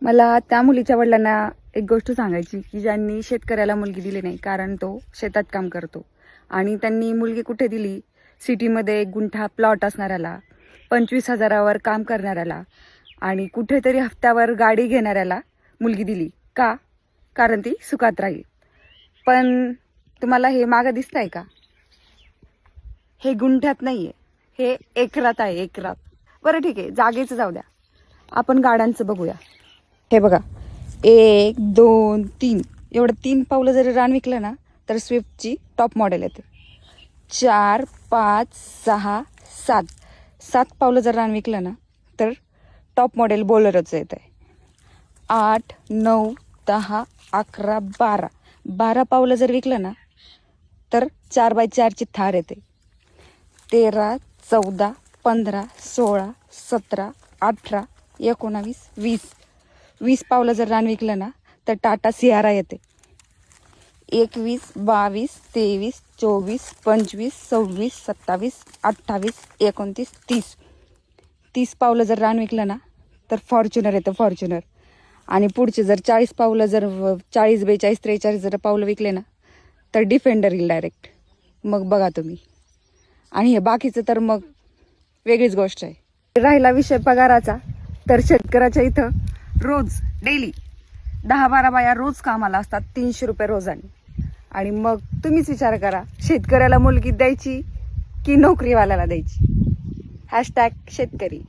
मला त्या मुलीच्या वडिलांना एक गोष्ट सांगायची की ज्यांनी शेतकऱ्याला मुलगी दिली नाही, कारण तो शेतात काम करतो आणि त्यांनी मुलगी कुठे दिली, सिटीमध्ये 1 गुंठा प्लॉट असणाऱ्याला, 25,000वर काम करणाऱ्याला आणि कुठेतरी हफ्त्यावर गाडी घेणाऱ्याला मुलगी दिली. का? कारण ती सुखात राहील. पण तुम्हाला हे मागं दिसतंय का? हे गुंठ्यात नाहीये, हे एकरात आहे, एकरात. बरं ठीक आहे, जागेचं जाऊ द्या, आपण गाड्यांचं बघूया. हे बघा, 1 2 3 एवढं 3 पावलं जरी रान विकलं ना तर स्विफ्टची टॉप मॉडेल येते. 4 5 6 7 पावलं जर रान विकलं ना तर टॉप मॉडेल बोलेरोचं येत आहे. 8 9 10 11 12 पावलं जर विकलं ना तर 4x4ची थार येते. 13 14 15 16 17 18 19 20 पावलं जर रान विकलं ना तर टाटा सियारा येते. 21 22 23 24 25 26 27 28 29 30 पावलं जर रान विकलं ना तर फॉर्च्युनर येतं, फॉर्च्युनर. आणि पुढचे जर 40 पावलं जर 40 42 43 जर पावलं विकले ना तर डिफेंडर येईल डायरेक्ट. मग बघा तुम्ही. आणि हे बाकीचं तर मग वेगळीच गोष्ट आहे. राहिला विषय पगाराचा, तर शेतकऱ्याच्या इथं रोज डेली 10-12 बाया रोज कामाला असतात, 300 रुपये रोजाने. आणि मग तुम्हीच विचार करा, शेतकऱ्याला मुलगी द्यायची की नोकरीवाल्याला द्यायची. # शेतकरी.